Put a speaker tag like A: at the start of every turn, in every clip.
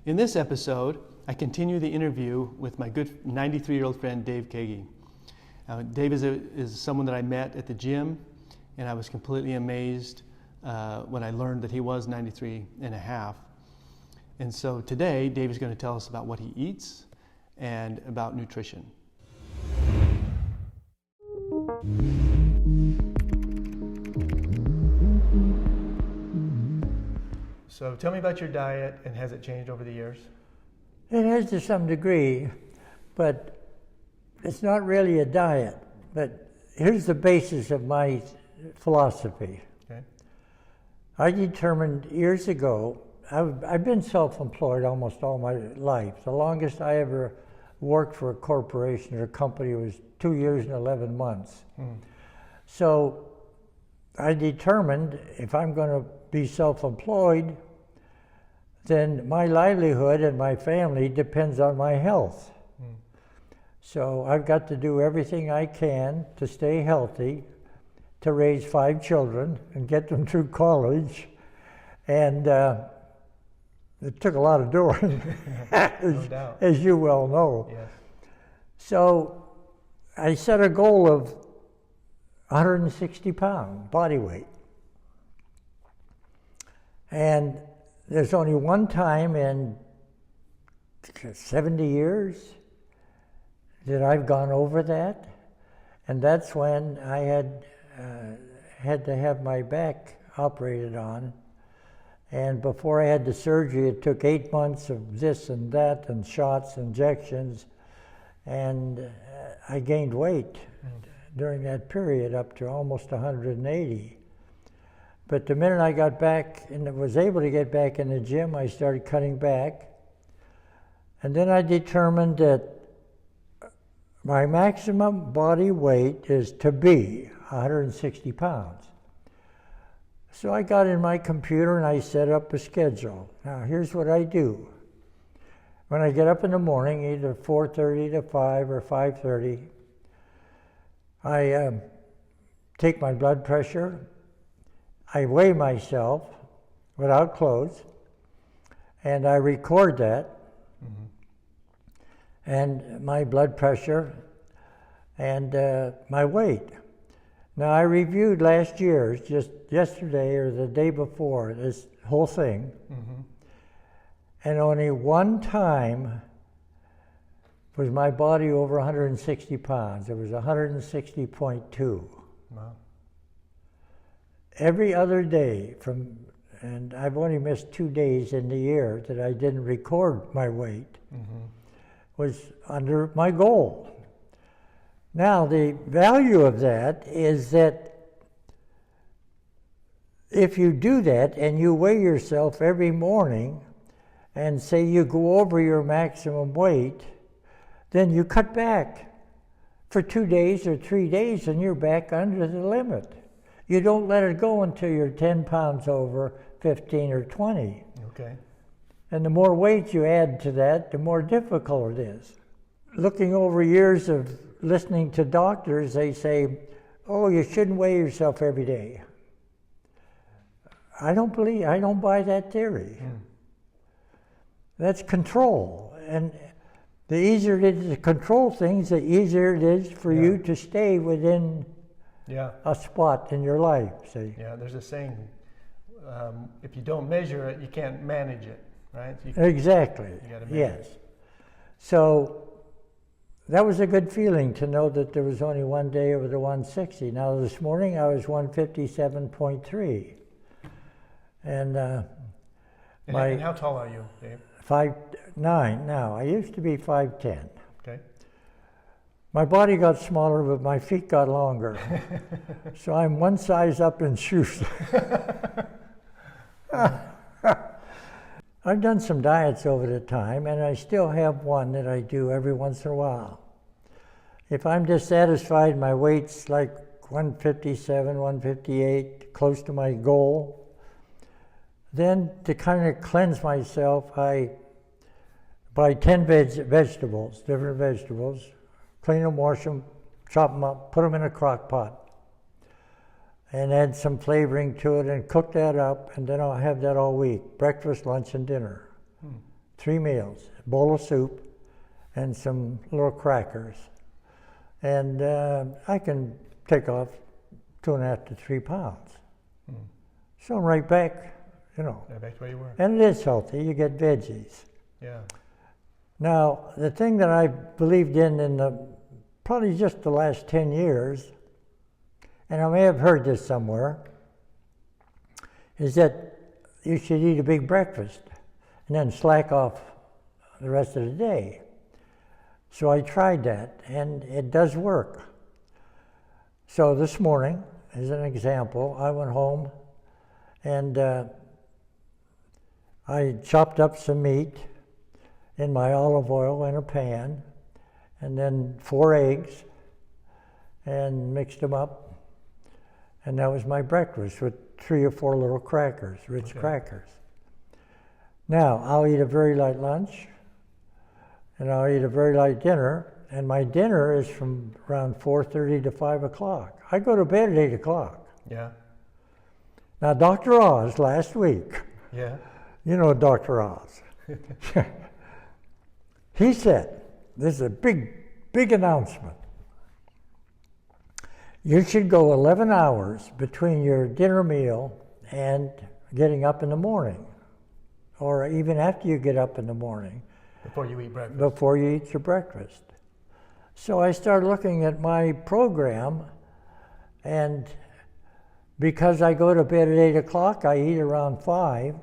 A: In this episode, I continue the interview with my good 93-year-old friend, Dave Keaggy. Dave is someone that I met at the gym, and I was completely amazed when I learned that he was 93 and a half. And so today, Dave is going to tell us about what he eats and about nutrition. So tell me about your diet, and has it changed over the years?
B: It has to some degree, but it's not really a diet. But here's the basis of my philosophy.
A: Okay.
B: I determined years ago, I've been self-employed almost all my life. The longest I ever worked for a corporation or a company was 2 years and 11 months. So I determined if I'm going to be self-employed, then my livelihood and my family depends on my health. So I've got to do everything I can to stay healthy, to raise 5 children and get them through college. And it took a lot of doing, as you well know.
A: Yes.
B: So I set a goal of 160 pound body weight. And there's only one time in 70 years that I've gone over that, and that's when I had to have my back operated on. And before I had the surgery, it took 8 months of this and that, and shots, injections, and I gained weight during that period up to almost 180. But the minute I got back and was able to get back in the gym, I started cutting back. And then I determined that my maximum body weight is to be 160 pounds. So I got in my computer and I set up a schedule. Now here's what I do. When I get up in the morning, either 4:30 to 5 or 5:30, I take my blood pressure, I weigh myself without clothes, and I record that, and my blood pressure and my weight. Now I reviewed last year's, just yesterday or the day before, this whole thing, and only one time was my body over 160 pounds. It was 160.2.
A: Wow.
B: Every other day and I've only missed 2 days in the year that I didn't record my weight, was under my goal. Now the value of that is that if you do that and you weigh yourself every morning and say you go over your maximum weight, then you cut back for 2 days or 3 days and you're back under the limit. You don't let it go until you're 10 pounds over 15 or 20.
A: Okay.
B: And the more weight you add to that, the more difficult it is. Looking over years of listening to doctors, they say, oh, you shouldn't weigh yourself every day. I don't buy that theory. That's control. And the easier it is to control things, the easier it is for you to stay within a spot in your life, see?
A: Yeah, there's a saying, if you don't measure it, you can't manage it, right?
B: Exactly,
A: You gotta manage
B: yes. So that was a good feeling to know that there was only one day over the 160. Now this morning I was 157.3. And
A: and how tall are you, Dave?
B: 5'9" now. I used to be 5'10".
A: Okay.
B: My body got smaller, but my feet got longer. So I'm one size up in shoes. I've done some diets over the time, and I still have one that I do every once in a while. If I'm dissatisfied, my weight's like 157, 158, close to my goal, then to kind of cleanse myself, I buy 10 vegetables, different vegetables, clean them, wash them, chop them up, put them in a crock pot, and add some flavoring to it and cook that up, and then I'll have that all week, breakfast, lunch, and dinner. 3 meals, a bowl of soup and some little crackers. And I can take off 2.5 to 3 pounds. So I'm right back,
A: Right back to where you were.
B: And it is healthy, you get veggies.
A: Yeah.
B: Now, the thing that I believed in probably just the last 10 years, and I may have heard this somewhere, is that you should eat a big breakfast and then slack off the rest of the day. So I tried that, and it does work. So this morning, as an example, I went home and I chopped up some meat in my olive oil in a pan, and then 4 eggs, and mixed them up. And that was my breakfast with 3 or 4 little crackers, Ritz crackers. Now, I'll eat a very light lunch, and I'll eat a very light dinner, and my dinner is from around 4:30 to 5 o'clock. I go to bed at 8 o'clock.
A: Yeah.
B: Now, Dr. Oz last week,
A: Yeah.
B: you know Dr. Oz, he said, this is a big announcement. You should go 11 hours between your dinner meal and getting up in the morning, or even after you get up in the morning.
A: Before you eat breakfast.
B: Before you eat your breakfast. So I started looking at my program, and because I go to bed at 8 o'clock, I eat around 5.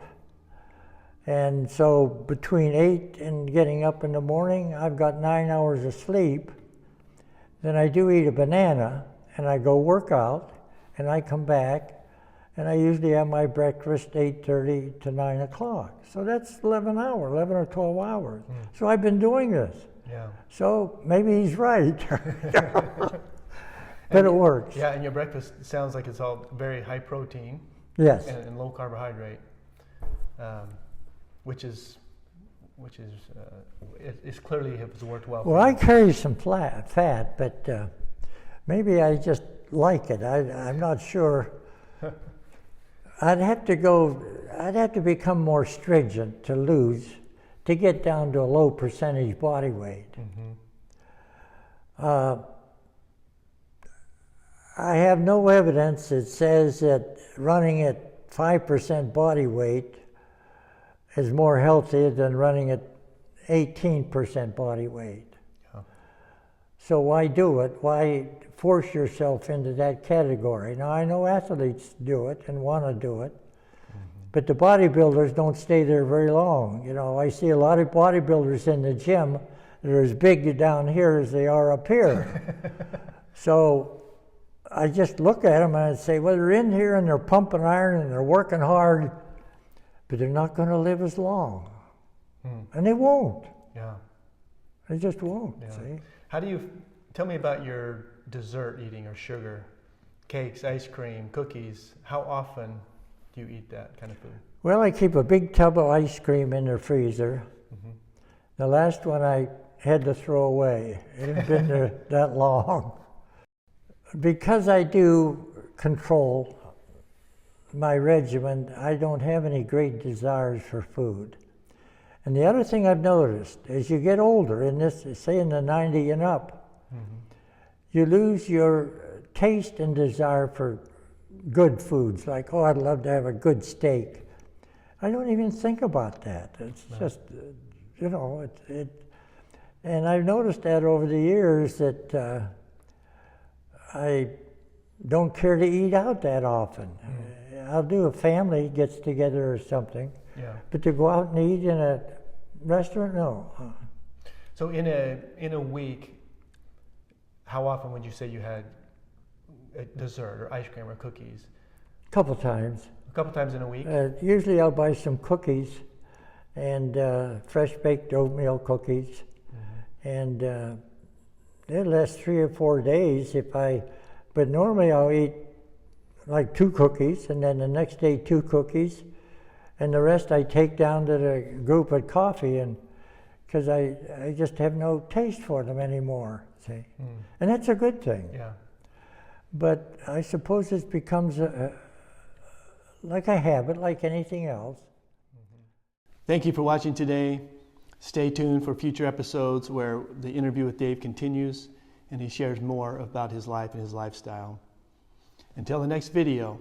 B: And so between 8 and getting up in the morning, I've got 9 hours of sleep. Then I do eat a banana, and I go work out, and I come back, and I usually have my breakfast 8:30 to 9 o'clock. So that's 11 or 12 hours. So I've been doing this.
A: Yeah.
B: So maybe he's right. But it works.
A: Yeah, and your breakfast sounds like it's all very high protein.
B: Yes.
A: And low carbohydrate, which it's clearly has worked well.
B: Well, I carry some fat, but maybe I just like it. I'm not sure. I'd have to become more stringent to get down to a low percentage body weight. I have no evidence that says that running at 5% body weight is more healthy than running at 18% body weight.
A: Yeah.
B: So why do it? Why force yourself into that category? Now, I know athletes do it and want to do it, but the bodybuilders don't stay there very long. I see a lot of bodybuilders in the gym that are as big down here as they are up here. So I just look at them and I say, well, they're in here and they're pumping iron and they're working hard, but they're not going to live as long. And they won't.
A: Yeah.
B: They just won't,
A: Yeah.
B: see?
A: Tell me about your dessert eating or sugar, cakes, ice cream, cookies. How often do you eat that kind of food?
B: Well, I keep a big tub of ice cream in the freezer. The last one I had to throw away. It hadn't been there that long. Because I do control my regimen, I don't have any great desires for food. And the other thing I've noticed, as you get older, say in the 90 and up, you lose your taste and desire for good foods, like, I'd love to have a good steak. I don't even think about that. It's just, and I've noticed that over the years that I don't care to eat out that often. I'll do a family gets together or something, but to go out and eat in a restaurant, no.
A: So in a week, how often would you say you had a dessert or ice cream or cookies?
B: A couple times.
A: A couple times in a week?
B: Usually I'll buy some cookies and fresh baked oatmeal cookies, and it'll last 3 or 4 days but normally I'll eat like 2 cookies, and then the next day 2 cookies, and the rest I take down to the group at coffee, and because I just have no taste for them anymore, see? And that's a good thing.
A: Yeah.
B: But I suppose it becomes like a habit, like anything else.
A: Thank you for watching today. Stay tuned for future episodes where the interview with Dave continues and he shares more about his life and his lifestyle. Until the next video,